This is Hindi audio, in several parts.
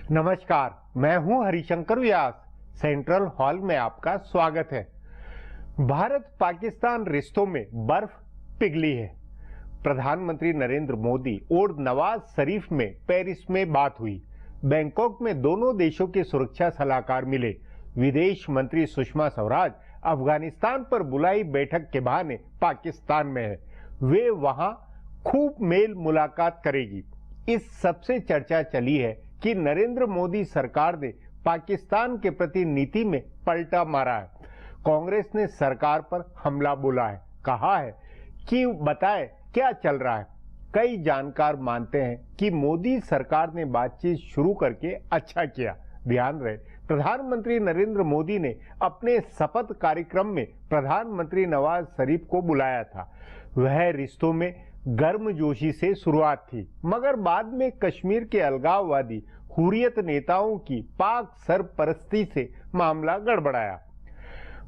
नमस्कार, मैं हूं हरिशंकर व्यास। सेंट्रल हॉल में आपका स्वागत है। भारत पाकिस्तान रिश्तों में बर्फ पिघली है। प्रधानमंत्री नरेंद्र मोदी और नवाज शरीफ में पेरिस में बात हुई। बैंकॉक में दोनों देशों के सुरक्षा सलाहकार मिले। विदेश मंत्री सुषमा स्वराज अफगानिस्तान पर बुलाई बैठक के बहाने पाकिस्तान में है। वे वहां खूब मेल मुलाकात करेगी। इस सबसे चर्चा चली है कि नरेंद्र मोदी सरकार ने पाकिस्तान के प्रति नीति में पलटा मारा है। कांग्रेस ने सरकार पर हमला बोला है, कहा है कि बताए क्या चल रहा है। कई जानकार मानते हैं कि मोदी सरकार ने बातचीत शुरू करके अच्छा किया। ध्यान रहे, प्रधानमंत्री नरेंद्र मोदी ने अपने शपथ कार्यक्रम में प्रधानमंत्री नवाज शरीफ को बुलाया था। वह रिश्तों में गर्मजोशी से शुरुआत थी, मगर बाद में कश्मीर के अलगाववादी हुर्रियत नेताओं की पाक सरपरस्ती से मामला गड़बड़ाया।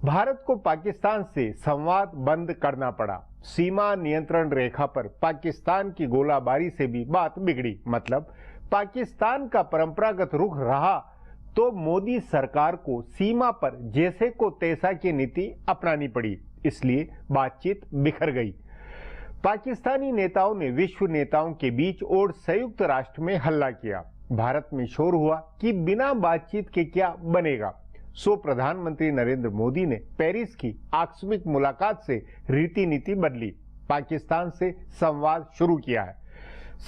भारत को पाकिस्तान से संवाद बंद करना पड़ा। सीमा नियंत्रण रेखा पर पाकिस्तान की गोलाबारी से भी बात बिगड़ी। मतलब पाकिस्तान का परंपरागत रुख रहा तो मोदी सरकार को सीमा पर जैसे को तैसा की नीति अपनानी पड़ी, इसलिए बातचीत बिखर गई। पाकिस्तानी नेताओं ने विश्व नेताओं के बीच और संयुक्त राष्ट्र में हल्ला किया। भारत में शोर हुआ कि बिना बातचीत के क्या बनेगा। सो प्रधानमंत्री नरेंद्र मोदी ने पेरिस की आकस्मिक मुलाकात से रीति नीति बदली, पाकिस्तान से संवाद शुरू किया है।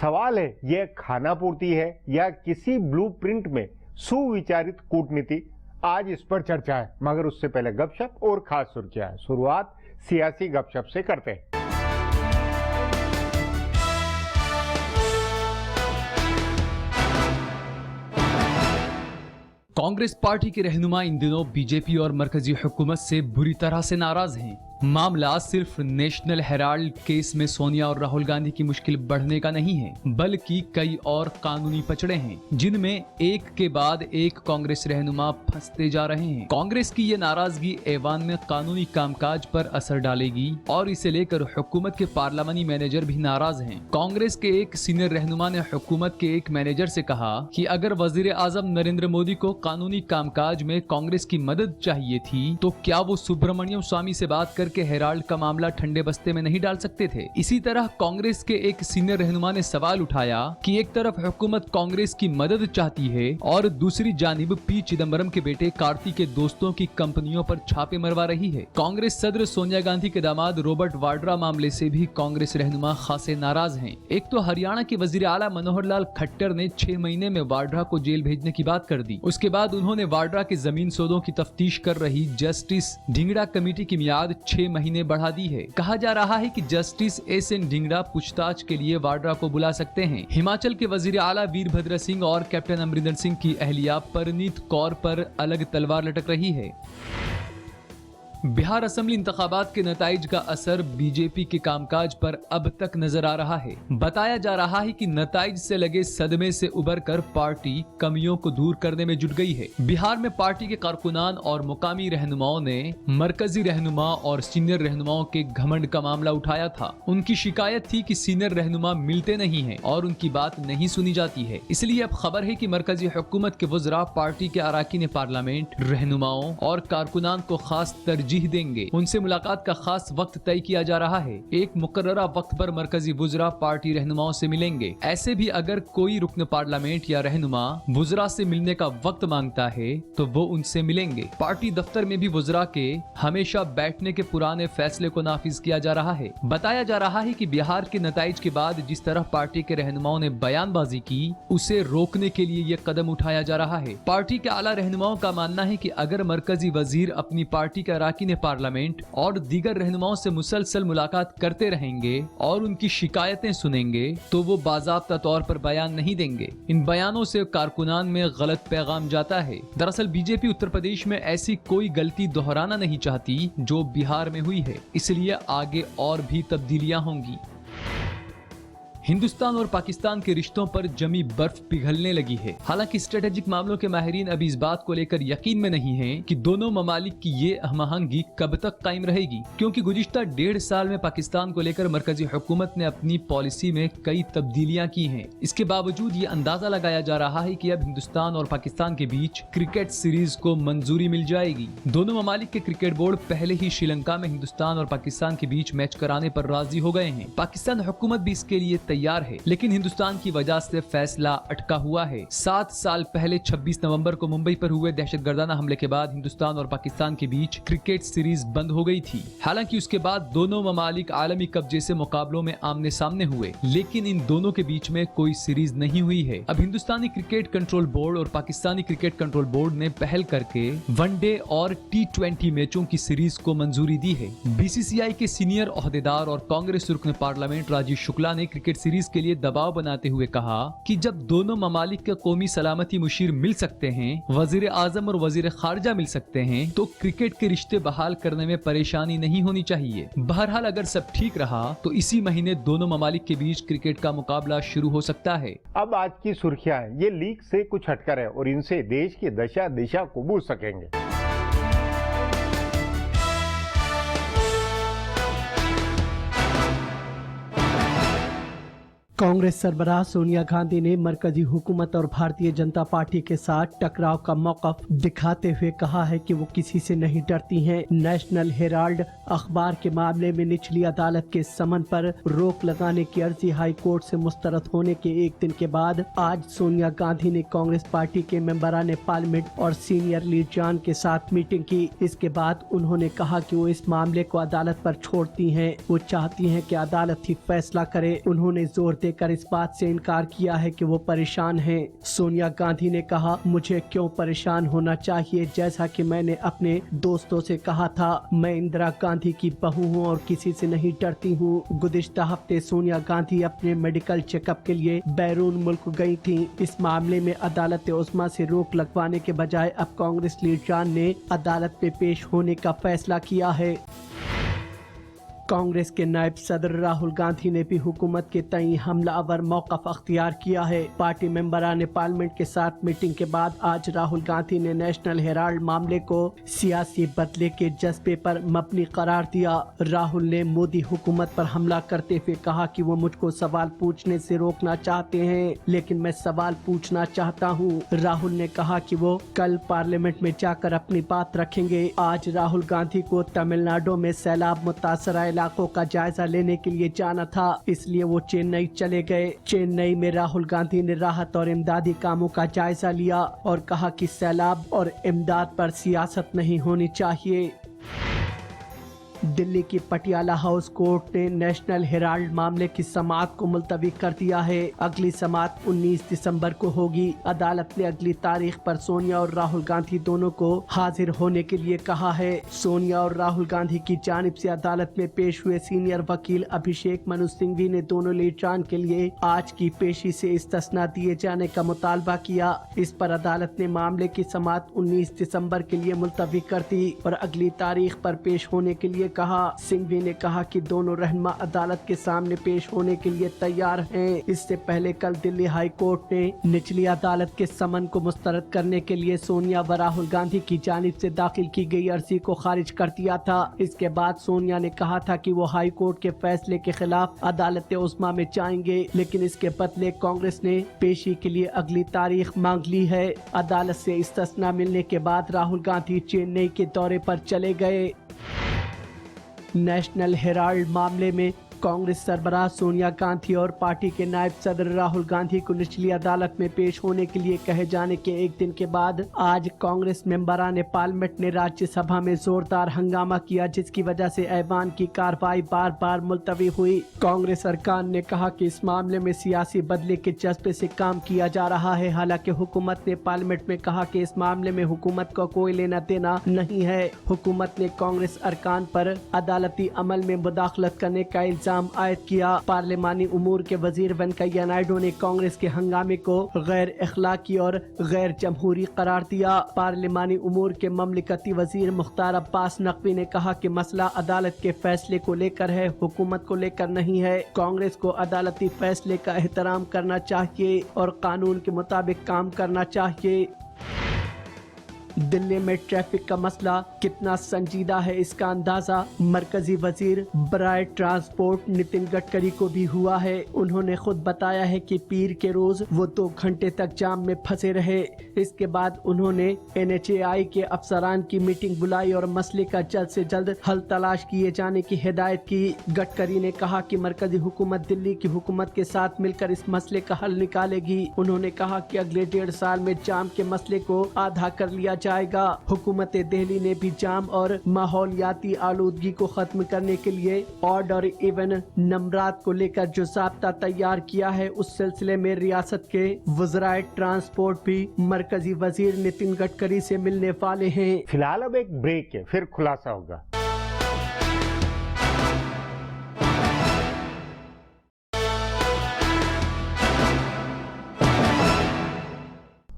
सवाल है, यह खानापूर्ति है या किसी ब्लूप्रिंट में सुविचारित कूटनीति? आज इस पर चर्चा है, मगर उससे पहले गपशप और खास सुर्खियां। शुरुआत सियासी गपशप से करते हैं। कांग्रेस पार्टी के रहनुमा इन दिनों बीजेपी और मरकजी हुकूमत से बुरी तरह से नाराज हैं। मामला सिर्फ नेशनल हेराल्ड केस में सोनिया और राहुल गांधी की मुश्किल बढ़ने का नहीं है, बल्कि कई और कानूनी पचड़े हैं, जिनमें एक के बाद एक कांग्रेस रहनुमा फंसते जा रहे हैं। कांग्रेस की ये नाराजगी ऐवान में कानूनी कामकाज पर असर डालेगी और इसे लेकर हुकूमत के पार्लियामानी मैनेजर भी नाराज हैं। कांग्रेस के एक सीनियर रहनुमा ने हुकूमत के एक मैनेजर से कहा कि अगर वजीर आजम नरेंद्र मोदी को कानूनी कामकाज में कांग्रेस की मदद चाहिए थी तो क्या वो सुब्रमण्यम स्वामी से बात कर के हेराल्ड का मामला ठंडे बस्ते में नहीं डाल सकते थे। इसी तरह कांग्रेस के एक सीनियर रहनुमा ने सवाल उठाया कि एक तरफ हुकूमत कांग्रेस की मदद चाहती है और दूसरी जानिब पी चिदम्बरम के बेटे कार्ति के दोस्तों की कंपनियों पर छापे मरवा रही है। कांग्रेस सदर सोनिया गांधी के दामाद रॉबर्ट वाड्रा मामले से भी कांग्रेस रहनुमा खासे नाराज हैं। एक तो हरियाणा के वजीर आला मनोहर लाल खट्टर ने 6 महीने में वाड्रा को जेल भेजने की बात कर दी। उसके बाद उन्होंने वाड्रा के जमीन सौदों की तफ्तीश कर रही जस्टिस ढिंगड़ा कमेटी की मियाद 6 महीने बढ़ा दी है। कहा जा रहा है कि जस्टिस एस.एन. ढिंगड़ा पूछताछ के लिए वाड्रा को बुला सकते हैं। हिमाचल के वजीर आला वीरभद्र सिंह और कैप्टन अमरिंदर सिंह की अहलिया परनीत कौर पर अलग तलवार लटक रही है। बिहार असेंबली इंतखाबात के नताइज का असर बीजेपी के कामकाज पर अब तक नजर आ रहा है। बताया जा रहा है कि नताइज से लगे सदमे से उबरकर पार्टी कमियों को दूर करने में जुट गई है। बिहार में पार्टी के कारकुनान और मुकामी रहनुमाओं ने मरकजी रहनुमा और सीनियर रहनुमाओं के घमंड का मामला उठाया था। उनकी शिकायत थी कि सीनियर रहनुमा मिलते नहीं हैं और उनकी बात नहीं सुनी जाती है। इसलिए अब खबर है कि मरकजी हुकूमत के वज़रा पार्टी के अराकीन पार्लियामेंट रहनुमाओं और कारकुनान को खास तरजीह देंगे। उनसे मुलाकात का खास वक्त तय किया जा रहा है। एक मुकर्ररा वक्त पर मरकजी वुज़रा पार्टी रहनुमाओं से मिलेंगे। ऐसे भी अगर कोई रुकन पार्लियामेंट या रहनुमा वुज़रा से मिलने का वक्त मांगता है तो वो उनसे मिलेंगे। पार्टी दफ्तर में भी वुज़रा के हमेशा बैठने के पुराने फैसले को नाफिज किया जा रहा है। बताया जा रहा है कि बिहार के नताइज के बाद जिस तरह पार्टी के रहनुमाओं ने बयानबाजी की, उसे रोकने के लिए ये कदम उठाया जा रहा है। पार्टी के आला रहनुमाओं का मानना है कि अगर मरकजी वजीर अपनी पार्टी के अराकीन पार्लियामेंट और दीगर रहनुमाओं से मुसलसल मुलाकात करते रहेंगे और उनकी शिकायतें सुनेंगे तो वो बाज़ाब्ता तौर पर बयान नहीं देंगे। इन बयानों से कारकुनान में गलत पैगाम जाता है। दरअसल बीजेपी उत्तर प्रदेश में ऐसी कोई गलती दोहराना नहीं चाहती जो बिहार में हुई है, इसलिए आगे और भी तब्दीलियां होंगी। हिंदुस्तान और पाकिस्तान के रिश्तों पर जमी बर्फ पिघलने लगी है। हालांकि स्ट्रेटेजिक मामलों के माहिरीन अभी इस बात को लेकर यकीन में नहीं हैं कि दोनों ममालिक की ये हमआहंगी कब तक कायम रहेगी, क्योंकि गुज़िश्ता 1.5 साल में पाकिस्तान को लेकर मरकजी हुकूमत ने अपनी पॉलिसी में कई तब्दीलियां की हैं। इसके बावजूद ये अंदाजा लगाया जा रहा है कि अब हिंदुस्तान और पाकिस्तान के बीच क्रिकेट सीरीज को मंजूरी मिल जाएगी। दोनों ममालिक के क्रिकेट बोर्ड पहले ही श्रीलंका में हिंदुस्तान और पाकिस्तान के बीच मैच कराने पर राजी हो गए हैं। पाकिस्तान हुकूमत भी इसके लिए तैयार है, लेकिन हिंदुस्तान की वजह से फैसला अटका हुआ है। 7 साल पहले 26 नवंबर को मुंबई पर हुए दहशतगर्दाना हमले के बाद हिंदुस्तान और पाकिस्तान के बीच क्रिकेट सीरीज बंद हो गई थी। हालांकि उसके बाद दोनों ममालिक आलमी कप जैसे मुकाबलों में आमने सामने हुए, लेकिन इन दोनों के बीच में कोई सीरीज नहीं हुई है। अब हिंदुस्तानी क्रिकेट कंट्रोल बोर्ड और पाकिस्तानी क्रिकेट कंट्रोल बोर्ड ने पहल करके वनडे और T20 मैचों की सीरीज को मंजूरी दी है। बीसीसीआई के सीनियर ओहदेदार और कांग्रेस रुकन पार्लियामेंट राजीव शुक्ला ने क्रिकेट सीरीज के लिए दबाव बनाते हुए कहा कि जब दोनों ममालिक के कौमी सलामती मुशीर मिल सकते हैं, वजीर आजम और वजीर खारजा मिल सकते हैं, तो क्रिकेट के रिश्ते बहाल करने में परेशानी नहीं होनी चाहिए। बहरहाल अगर सब ठीक रहा तो इसी महीने दोनों ममालिक के बीच क्रिकेट का मुकाबला शुरू हो सकता है। अब आज की सुर्खियां हैं, ये लीक से कुछ हटकर है और इनसे देश की दशा दिशा को बूझ सकेंगे। कांग्रेस सरबराह सोनिया गांधी ने मरकजी हुकूमत और भारतीय जनता पार्टी के साथ टकराव का मौक़िफ़ दिखाते हुए कहा है कि वो किसी से नहीं डरती हैं। नेशनल हेराल्ड अखबार के मामले में निचली अदालत के समन पर रोक लगाने की अर्जी हाई कोर्ट से मुस्तरद होने के एक दिन के बाद आज सोनिया गांधी ने कांग्रेस पार्टी के मेंबरान पार्लियामेंट और सीनियर लीडरान के साथ मीटिंग की। इसके बाद उन्होंने कहा कि वो इस मामले को अदालत पर छोड़ती हैं। वो चाहती हैं कि अदालत ही फैसला करे। उन्होंने जोर कर इस बात से इनकार किया है कि वो परेशान हैं। सोनिया गांधी ने कहा, मुझे क्यों परेशान होना चाहिए, जैसा कि मैंने अपने दोस्तों से कहा था। मैं इंदिरा गांधी की बहू हूँ और किसी से नहीं डरती हूँ। गुज़िश्ता हफ्ते सोनिया गांधी अपने मेडिकल चेकअप के लिए बैरून मुल्क गई थी। इस मामले में अदालत उस्मा से रोक लगवाने के बजाय अब कांग्रेस लीडरान ने अदालत में पेश होने का फैसला किया है। कांग्रेस के नायब सदर राहुल गांधी ने भी हुकूमत के तई हमलावर मौक़िफ़ अख्तियार किया है। पार्टी मेंबरान पार्लियामेंट के साथ मीटिंग के बाद आज राहुल गांधी ने नेशनल हेराल्ड मामले को सियासी बदले के जज्बे पर मबनी करार दिया। राहुल ने मोदी हुकूमत पर हमला करते हुए कहा कि वो मुझको सवाल पूछने से रोकना चाहते हैं, लेकिन मैं सवाल पूछना चाहता हूँ। राहुल ने कहा कि वो कल पार्लियामेंट में जाकर अपनी बात रखेंगे। आज राहुल गांधी को तमिलनाडु में सैलाब मुतासरा इलाकों का जायजा लेने के लिए जाना था, इसलिए वो चेन्नई चले गए। चेन्नई में राहुल गांधी ने राहत और इमदादी कामों का जायजा लिया और कहा कि सैलाब और इमदाद पर सियासत नहीं होनी चाहिए। दिल्ली की पटियाला हाउस कोर्ट ने नेशनल हेराल्ड मामले की समाअत को मुलतवी कर दिया है। अगली समाअत 19 दिसंबर को होगी। अदालत ने अगली तारीख पर सोनिया और राहुल गांधी दोनों को हाजिर होने के लिए कहा है। सोनिया और राहुल गांधी की जानिब से अदालत में पेश हुए सीनियर वकील अभिषेक मनु सिंघवी ने दोनों लीडरान के लिए आज की पेशी से इस्तिस्ना दिए जाने का मुतालबा किया। इस पर अदालत ने मामले की समाअत 19 दिसंबर के लिए मुलतवी कर दी और अगली तारीख पर पेश होने के लिए कहा। सिंघवी ने कहा कि दोनों रहनुमा अदालत के सामने पेश होने के लिए तैयार हैं। इससे पहले कल दिल्ली हाई कोर्ट ने निचली अदालत के समन को मुस्तरद करने के लिए सोनिया व राहुल गांधी की जानिब से दाखिल की गई अर्जी को खारिज कर दिया था। इसके बाद सोनिया ने कहा था कि वो हाई कोर्ट के फैसले के खिलाफ अदालत उस्मा में जाएंगे, लेकिन इसके बदले कांग्रेस ने पेशी के लिए अगली तारीख मांग ली है। अदालत से इस्तिस्ना मिलने के बाद राहुल गांधी चेन्नई के दौरे पर चले गए। नेशनल हेराल्ड मामले में कांग्रेस सरबराह सोनिया गांधी और पार्टी के नायब सदर राहुल गांधी को निचली अदालत में पेश होने के लिए कहे जाने के एक दिन के बाद आज कांग्रेस मेंबरान पार्लियामेंट ने राज्यसभा में जोरदार हंगामा किया, जिसकी वजह से ऐवान की कार्रवाई बार बार मुलतवी हुई। कांग्रेस अरकान ने कहा कि इस मामले में सियासी बदले के जज्बे से काम किया जा रहा है। हालांकि हुकूमत ने पार्लियामेंट में कहा कि इस मामले में हुकूमत को कोई लेना देना नहीं है। हुकूमत ने कांग्रेस अरकान पर अदालती अमल में मुदाखलत करने का इल्जाम आयद किया। पार्लिमानी उमूर के वजीर वेंकैया नायडू ने कांग्रेस के हंगामे को गैर अखलाकी और गैर जमहूरी करार दिया। पार्लिमानी उमूर के ममलिकती वजीर मुख्तार अब्बास नकवी ने कहा कि मसला अदालत के फैसले को लेकर है, हुकूमत को लेकर नहीं है। कांग्रेस को अदालती फैसले का एहतराम करना चाहिए और कानून के मुताबिक काम करना चाहिए। दिल्ली में ट्रैफिक का मसला कितना संजीदा है, इसका अंदाजा मरकजी वजीर बराए ट्रांसपोर्ट नितिन गडकरी को भी हुआ है। उन्होंने खुद बताया है कि पीर के रोज वो 2 घंटे तक जाम में फंसे रहे। इसके बाद उन्होंने NHAI के अफसरान की मीटिंग बुलाई और मसले का जल्द से जल्द हल तलाश किए जाने की हिदायत की। गडकरी ने कहा कि मरकजी हुकूमत दिल्ली की हुकूमत के साथ मिलकर इस मसले का हल निकालेगी। उन्होंने कहा कि अगले 1.5 साल में जाम के मसले को आधा कर लिया जाएगा। हुकूमत दिल्ली ने भी जाम और माहौलियाती आलूदगी को खत्म करने के लिए ऑड और इवन नंबरात को लेकर जो ज़ाब्ता तैयार किया है, उस सिलसिले में रियासत के वज़राए ट्रांसपोर्ट भी मरकजी वजीर नितिन गडकरी से मिलने वाले हैं। फिलहाल अब एक ब्रेक है, फिर खुलासा होगा।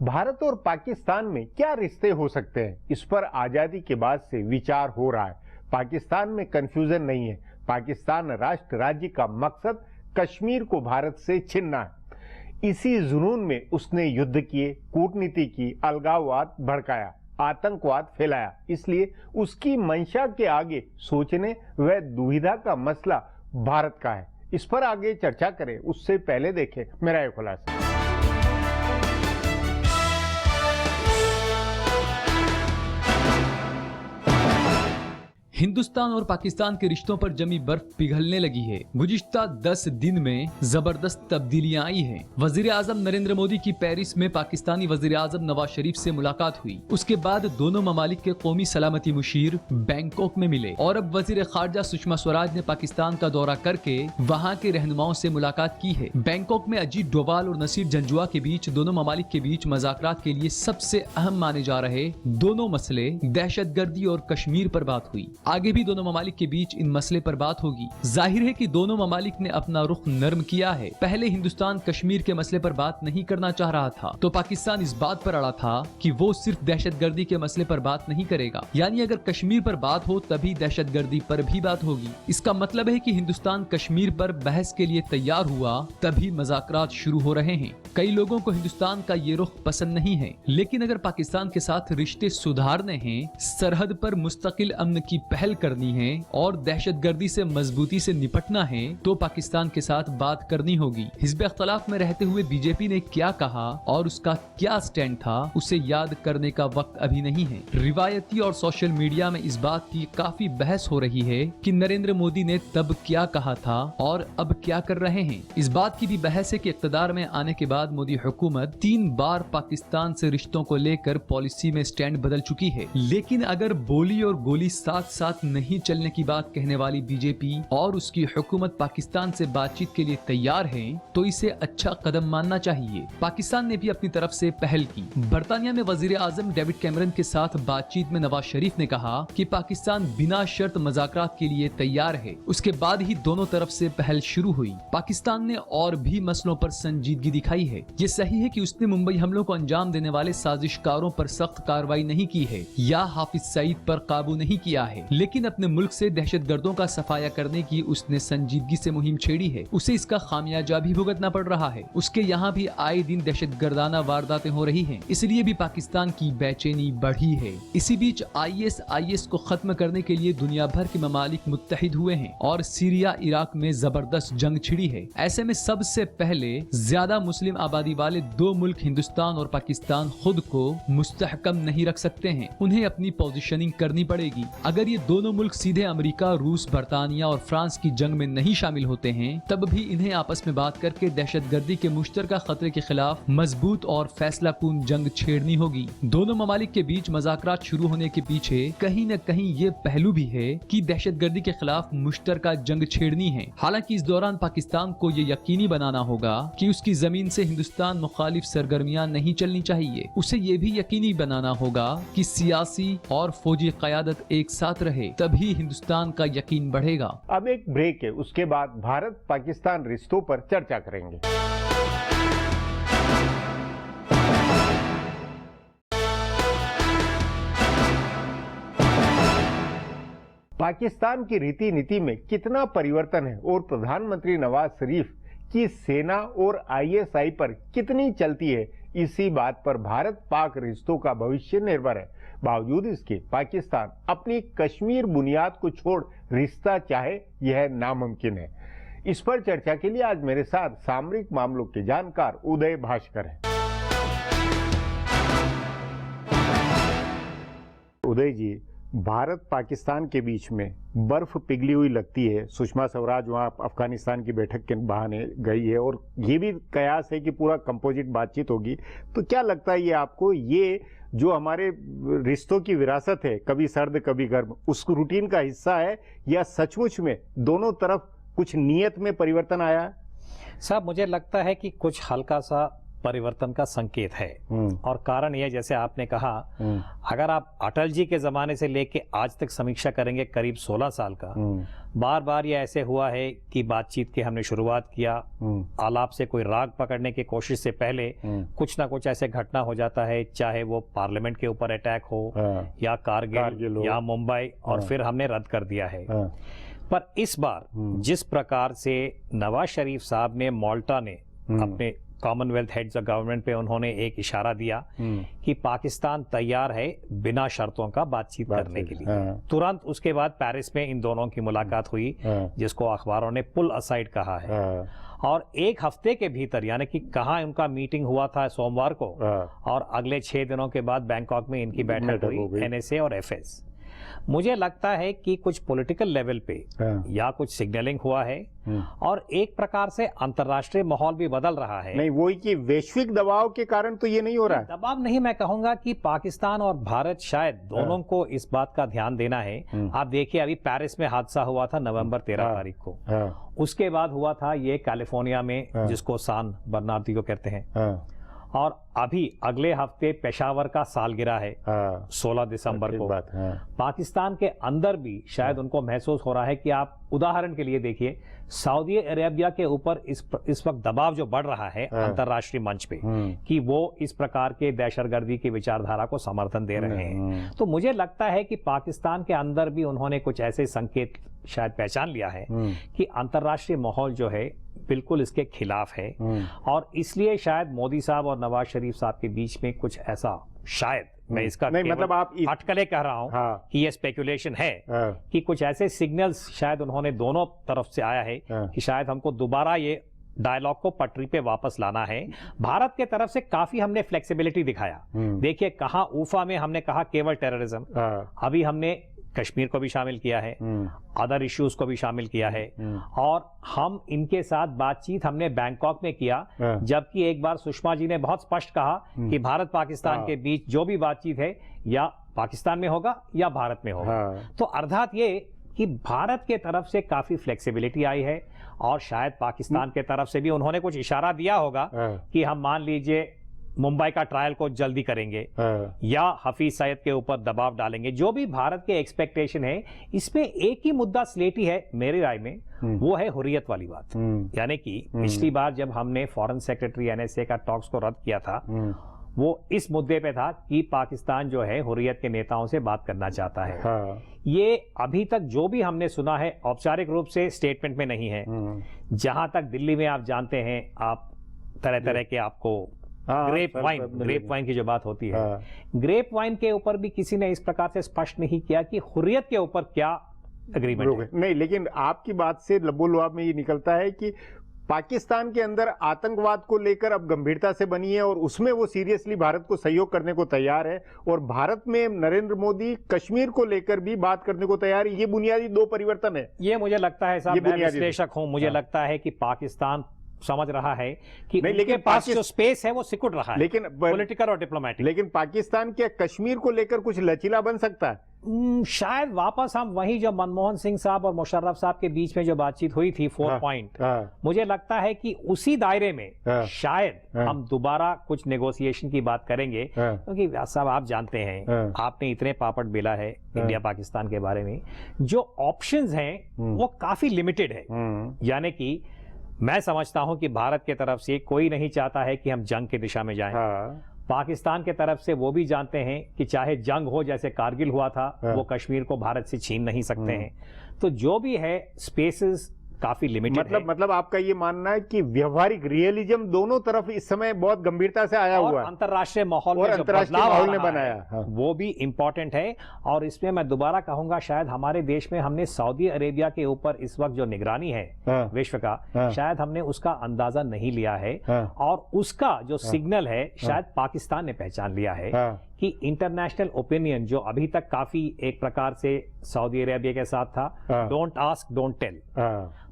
भारत और पाकिस्तान में क्या रिश्ते हो सकते हैं, इस पर आजादी के बाद से विचार हो रहा है। पाकिस्तान में कंफ्यूजन नहीं है। पाकिस्तान राष्ट्र राज्य का मकसद कश्मीर को भारत से छीनना है। इसी जुनून में उसने युद्ध किए, कूटनीति की, अलगाववाद भड़काया, आतंकवाद फैलाया। इसलिए उसकी मंशा के आगे सोचने व दुविधा का मसला भारत का है। इस पर आगे चर्चा करें उससे पहले देखें मेरा ये खुलासा। हिंदुस्तान और पाकिस्तान के रिश्तों पर जमी बर्फ पिघलने लगी है। गुज़िश्ता 10 दिन में जबरदस्त तब्दीलियां आई हैं। वजीर आजम नरेंद्र मोदी की पेरिस में पाकिस्तानी वजीर आजम नवाज शरीफ से मुलाकात हुई। उसके बाद दोनों ममालिक के कौमी सलामती मुशीर बैंकॉक में मिले और अब वजीर खारजा सुषमा स्वराज ने पाकिस्तान का दौरा करके वहाँ के रहनुमाओं से मुलाकात की है। बैंकॉक में अजीत डोवाल और नसीर जंजुआ के बीच दोनों ममालिक के बीच मुज़ाकरात के लिए सबसे अहम माने जा रहे दोनों मसले दहशतगर्दी और कश्मीर पर बात हुई। आगे भी दोनों ममालिक के बीच इन मसले पर बात होगी। जाहिर है कि दोनों ममालिक ने अपना रुख नर्म किया है। पहले हिंदुस्तान कश्मीर के मसले पर बात नहीं करना चाह रहा था, तो पाकिस्तान इस बात पर अड़ा था कि वो सिर्फ दहशतगर्दी के मसले पर बात नहीं करेगा, यानी अगर कश्मीर पर बात हो तभी दहशतगर्दी पर भी बात होगी। इसका मतलब है कि हिंदुस्तान कश्मीर पर बहस के लिए तैयार हुआ तभी मुज़ाकरात शुरू हो रहे हैं। कई लोगों को हिंदुस्तान का ये रुख पसंद नहीं है, लेकिन अगर पाकिस्तान के साथ रिश्ते सुधारने हैं, सरहद पर मुस्तकिल अमन की पहल करनी है और दहशतगर्दी से मजबूती से निपटना है, तो पाकिस्तान के साथ बात करनी होगी। हिज़्ब इख्तिलाफ में रहते हुए बीजेपी ने क्या कहा और उसका क्या स्टैंड था, उसे याद करने का वक्त अभी नहीं है। रिवायती और सोशल मीडिया में इस बात की काफी बहस हो रही है कि नरेंद्र मोदी ने तब क्या कहा था और अब क्या कर रहे हैं। इस बात की भी बहस है कि इख्तिदार में आने के बाद मोदी हुकूमत 3 बार पाकिस्तान से रिश्तों को लेकर पॉलिसी में स्टैंड बदल चुकी है। लेकिन अगर बोली और गोली साथ साथ नहीं चलने की बात कहने वाली बीजेपी और उसकी हुकूमत पाकिस्तान से बातचीत के लिए तैयार है, तो इसे अच्छा कदम मानना चाहिए। पाकिस्तान ने भी अपनी तरफ से पहल की। बर्तानिया में वजीर आजम डेविड कैमरन के साथ बातचीत में नवाज शरीफ ने कहा कि पाकिस्तान बिना शर्त मुज़ाकरात के लिए तैयार है। उसके बाद ही दोनों तरफ से पहल शुरू हुई। पाकिस्तान ने और भी मसलों पर संजीदगी दिखाई है। ये सही है कि उसने मुंबई हमलों को अंजाम देने वाले साजिशकारों पर सख्त कार्रवाई नहीं की है या हाफिज सईद पर काबू नहीं किया है, लेकिन अपने मुल्क से दहशतगर्दों का सफाया करने की उसने संजीदगी से मुहिम छेड़ी है। उसे इसका खामियाजा भी भुगतना पड़ रहा है। उसके यहाँ भी आए दिन दहशतगर्दाना वारदातें हो रही हैं, इसलिए भी पाकिस्तान की बेचैनी बढ़ी है। इसी बीच IS को खत्म करने के लिए दुनिया भर के ममालिक मुत्तहिद हुए हैं और सीरिया इराक में जबरदस्त जंग छिड़ी है। ऐसे में सबसे पहले ज्यादा मुस्लिम आबादी वाले 2 मुल्क हिंदुस्तान और पाकिस्तान खुद को मुस्तहकम नहीं रख सकते हैं। उन्हें अपनी पोजीशनिंग करनी पड़ेगी। अगर ये दोनों मुल्क सीधे अमेरिका, रूस, बर्तानिया और फ्रांस की जंग में नहीं शामिल होते हैं, तब भी इन्हें आपस में बात करके दहशतगर्दी के मुश्तरका खतरे के खिलाफ मजबूत और फैसलाकुन जंग छेड़नी होगी। दोनों ममालिक के बीच मुज़ाकरात शुरू होने के पीछे कहीं न कहीं ये पहलू भी है कि दहशतगर्दी के खिलाफ मुश्तरका जंग छेड़नी है। हालांकि इस दौरान पाकिस्तान को ये यकीनी बनाना होगा कि उसकी जमीन से हिंदुस्तान मुखालिफ सरगर्मियां नहीं चलनी चाहिए। उसे ये भी यकीनी बनाना होगा कि सियासी और फौजी क़यादत एक साथ रहे, तभी हिंदुस्तान का यकीन बढ़ेगा। अब एक ब्रेक है, उसके बाद भारत पाकिस्तान रिश्तों पर चर्चा करेंगे। पाकिस्तान की रीति नीति में कितना परिवर्तन है और प्रधानमंत्री नवाज शरीफ की सेना और आईएसआई पर कितनी चलती है, इसी बात पर भारत पाक रिश्तों का भविष्य निर्भर है। बावजूद इसके पाकिस्तान अपनी कश्मीर बुनियाद को छोड़ रिश्ता चाहे, यह नामुमकिन है। इस पर चर्चा के लिए आज मेरे साथ सामरिक मामलों के जानकार उदय भास्कर हैं। उदय जी, भारत पाकिस्तान के बीच में बर्फ पिघली हुई लगती है। सुषमा स्वराज वहां अफगानिस्तान की बैठक के बहाने गई है और ये भी कयास है कि पूरा कंपोजिट बातचीत होगी। तो क्या लगता है ये आपको, ये जो हमारे रिश्तों की विरासत है, कभी सर्द कभी गर्म, उस रूटीन का हिस्सा है या सचमुच में दोनों तरफ कुछ नियत में परिवर्तन आया है? साहब, मुझे लगता है कि कुछ हल्का सा परिवर्तन का संकेत है। और कारण यह, जैसे आपने कहा, अगर आप अटल जी के जमाने से लेके आज तक समीक्षा करेंगे, करीब 16 साल का, बार बार ये ऐसे हुआ है कि बातचीत की हमने शुरुआत किया, आलाप से कोई राग पकड़ने की कोशिश से पहले कुछ ना कुछ ऐसे घटना हो जाता है, चाहे वो पार्लियामेंट के ऊपर अटैक हो या कारगिल या मुंबई, और फिर हमने रद्द कर दिया है। पर इस बार जिस प्रकार से नवाज शरीफ साहब ने माल्टा ने अपने कॉमनवेल्थ हेड्स ऑफ गवर्नमेंट पे उन्होंने एक इशारा दिया कि पाकिस्तान तैयार है बिना शर्तों का बातचीत करने के लिए। तुरंत उसके बाद पेरिस में इन दोनों की मुलाकात हुई, जिसको अखबारों ने पुल असाइड कहा है। और एक हफ्ते के भीतर, यानी कि कहाँ उनका मीटिंग हुआ था सोमवार को, और अगले 6 दिनों के बाद बैंकॉक में इनकी बैठक हुई, एनएसए और एफएस। मुझे लगता है कि कुछ पॉलिटिकल लेवल पे या कुछ सिग्नलिंग हुआ है, और एक प्रकार से अंतर्राष्ट्रीय माहौल भी बदल रहा है। नहीं, वही कि वैश्विक दबाव के कारण तो ये नहीं हो रहा है। दबाव नहीं, मैं कहूंगा कि पाकिस्तान और भारत शायद दोनों को इस बात का ध्यान देना है। आप देखिए, अभी पेरिस में हादसा हुआ था नवंबर 13 तारीख को, उसके बाद हुआ था ये कैलिफोर्निया में, जिसको सान बर्नार्डिनो कहते हैं, और अभी अगले हफ्ते पेशावर का सालगिरह है 16 दिसंबर को। पाकिस्तान के अंदर भी शायद उनको महसूस हो रहा है कि आप उदाहरण के लिए देखिए, सऊदी अरेबिया के ऊपर इस वक्त दबाव जो बढ़ रहा है अंतर्राष्ट्रीय मंच पे, कि वो इस प्रकार के दहशतगर्दी की विचारधारा को समर्थन दे रहे हैं। तो मुझे लगता है कि पाकिस्तान के अंदर भी उन्होंने कुछ ऐसे संकेत शायद पहचान लिया है कि अंतर्राष्ट्रीय माहौल जो है बिल्कुल इसके खिलाफ है, और इसलिए शायद मोदी साहब और नवाज शरीफ साहब के बीच में कुछ ऐसा, शायद मैं इसका नहीं, मतलब आप अटकलें कह रहा हूं कि ये स्पेकुलेशन है कि कुछ ऐसे सिग्नल्स शायद उन्होंने दोनों तरफ से आया है कि शायद हमको दोबारा ये डायलॉग को पटरी पे वापस लाना है। भारत के तरफ से काफी हमने फ्लेक्सिबिलिटी दिखाया। देखिए, कहां ऊफा में हमने कहा केवल टेररिज्म, अभी हमने कश्मीर को भी शामिल किया है, अदर इश्यूज को भी शामिल किया है, और हम इनके साथ बातचीत हमने बैंकॉक में किया, जबकि एक बार सुषमा जी ने बहुत स्पष्ट कहा कि भारत पाकिस्तान के बीच जो भी बातचीत है या पाकिस्तान में होगा या भारत में होगा। तो अर्थात ये कि भारत के तरफ से काफी फ्लेक्सिबिलिटी आई है, और शायद पाकिस्तान के तरफ से भी उन्होंने कुछ इशारा दिया होगा कि हम मान लीजिए मुंबई का ट्रायल को जल्दी करेंगे या हफीज सईद के ऊपर दबाव डालेंगे। जो भी भारत के एक्सपेक्टेशन है, इसमें एक ही मुद्दा स्लेटी है मेरी राय में, वो है हुर्रियत वाली बात। यानी कि पिछली बार जब हमने फॉरेन सेक्रेटरी एनएसए का टॉक्स को रद्द किया था, वो इस मुद्दे पे था कि पाकिस्तान जो है हुर्रियत के नेताओं से बात करना चाहता है। ये अभी तक जो भी हमने सुना है औपचारिक रूप से स्टेटमेंट में नहीं है। जहां तक दिल्ली में आप जानते हैं, आप तरह तरह के आपको ग्रेप वाइन की जो बात होती है, ग्रेप वाइन के ऊपर भी किसी ने इस प्रकार से स्पष्ट नहीं किया कि हुर्रियत के ऊपर क्या एग्रीमेंट है। नहीं, लेकिन आपकी बात से लबोलुआब में ये निकलता है कि पाकिस्तान के अंदर आतंकवाद को लेकर अब गंभीरता से बनी है और उसमें वो सीरियसली भारत को सहयोग करने को तैयार है, और भारत में नरेंद्र मोदी कश्मीर को लेकर भी बात करने को तैयार है। ये बुनियादी 2 परिवर्तन है। ये मुझे लगता है साहब, मैं विश्लेषक हूं, मुझे लगता है कि पाकिस्तान समझ रहा है कि नहीं, लेकिन पास जो स्पेस है वो सिकुड़ रहा है, लेकिन पॉलिटिकल और डिप्लोमेटिक। लेकिन पाकिस्तान क्या कश्मीर को लेकर कुछ लचीला बन सकता है? शायद वापस हम वही जो मनमोहन सिंह साहब और मुशर्रफ साहब के बीच में जो बातचीत हुई थी 4 पॉइंट, मुझे लगता है कि उसी दायरे में शायद हम दोबारा कुछ नेगोशिएशन की बात करेंगे, क्योंकि व्यास साहब आप जानते हैं, आपने इतने पापड़ बेला है इंडिया पाकिस्तान के बारे में, जो ऑप्शंस हैं वो काफी लिमिटेड है। यानी कि मैं समझता हूं कि भारत के तरफ से कोई नहीं चाहता है कि हम जंग की दिशा में जाएं। पाकिस्तान के तरफ से वो भी जानते हैं कि चाहे जंग हो, जैसे कारगिल हुआ था, वो कश्मीर को भारत से छीन नहीं सकते हैं। तो जो भी है स्पेसेस काफी लिमिटेड मतलब आपका ये मानना है कि व्यवहारिक रियलिज्म दोनों तरफ इस समय बहुत गंभीरता से आया हुआ है, अंतरराष्ट्रीय माहौल में जो माहौल ने बनाया वो भी इंपॉर्टेंट है। और इसमें मैं दोबारा कहूंगा, शायद हमारे देश में हमने सऊदी अरेबिया के ऊपर इस वक्त जो निगरानी है विश्व का, शायद हमने उसका अंदाजा नहीं लिया है, और उसका जो सिग्नल है शायद पाकिस्तान ने पहचान लिया है कि इंटरनेशनल ओपिनियन जो अभी तक काफी एक प्रकार से सऊदी अरेबिया के साथ था, डोंट आस्क डोंट टेल,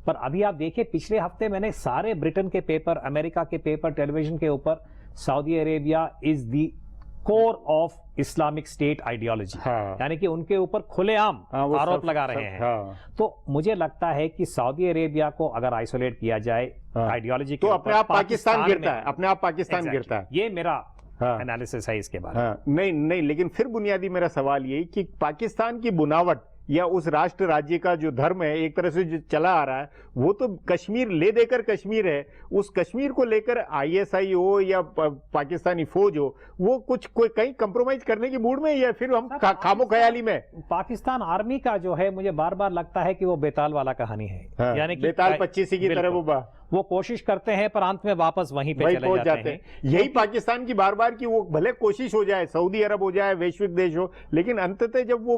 पर अभी आप देखिए पिछले हफ्ते मैंने सारे ब्रिटेन के पेपर, अमेरिका के पेपर, टेलीविजन के ऊपर Saudi Arabia is the core of Islamic state ideology, यानी कि उनके ऊपर खुलेआम आरोप लगा रहे हैं। तो मुझे लगता है कि सऊदी अरेबिया को अगर आइसोलेट किया जाए आइडियोलॉजी तो अपने आप पाकिस्तान गिरता है, अपने आप पाकिस्तान गिरता है। ये मेरा एनालिसिस है इसके बारे में। नहीं, लेकिन फिर बुनियादी मेरा सवाल यही कि पाकिस्तान की बुनावट या उस राष्ट्र राज्य का जो धर्म है एक तरह से जो चला आ रहा है, वो तो कश्मीर ले देकर कश्मीर है। उस कश्मीर को लेकर आईएसआई हो या पाकिस्तानी फौज हो, वो कुछ कोई कहीं कंप्रोमाइज करने की मूड में, या फिर हम खामो ख्याली में? पाकिस्तान आर्मी का जो है, मुझे बार बार लगता है कि वो बेताल वाला कहानी है, यानी कि बेताल 25 की तरह वो कोशिश करते हैं पर अंत में वापस वहीं पे चले जाते हैं। यही पाकिस्तान की बार बार की वो भले कोशिश हो जाए, सऊदी अरब हो जाए, वैश्विक देश हो, लेकिन अंततः जब वो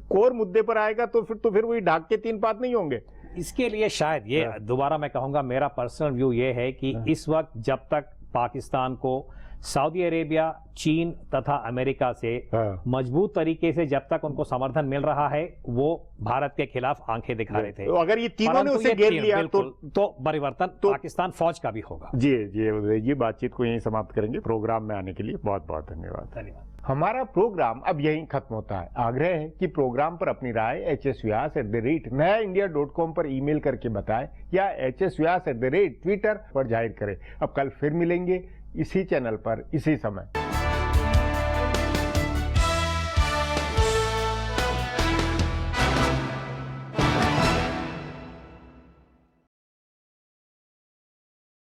कोर मुद्दे पर आएगा तो फिर वही ढाक के 3 पात नहीं होंगे। इसके लिए शायद ये दोबारा मैं कहूंगा, मेरा पर्सनल व्यू ये है कि इस वक्त जब तक पाकिस्तान को सऊदी अरेबिया, चीन तथा अमेरिका से मजबूत तरीके से जब तक उनको समर्थन मिल रहा है, वो भारत के खिलाफ आंखें दिखा रहे थे। तो अगर ये तीनों ने उसे घेर लिया तो परिवर्तन पाकिस्तान फौज का भी होगा। जी, बातचीत को यहीं समाप्त करेंगे। प्रोग्राम में आने के लिए बहुत बहुत धन्यवाद। हमारा प्रोग्राम अब यहीं खत्म होता है। आग्रह है कि प्रोग्राम पर अपनी राय hsvyas@nayaindia.com पर ईमेल करके बताएं, या hsvyas@twitter पर जाहिर करें। अब कल फिर मिलेंगे इसी चैनल पर इसी समय।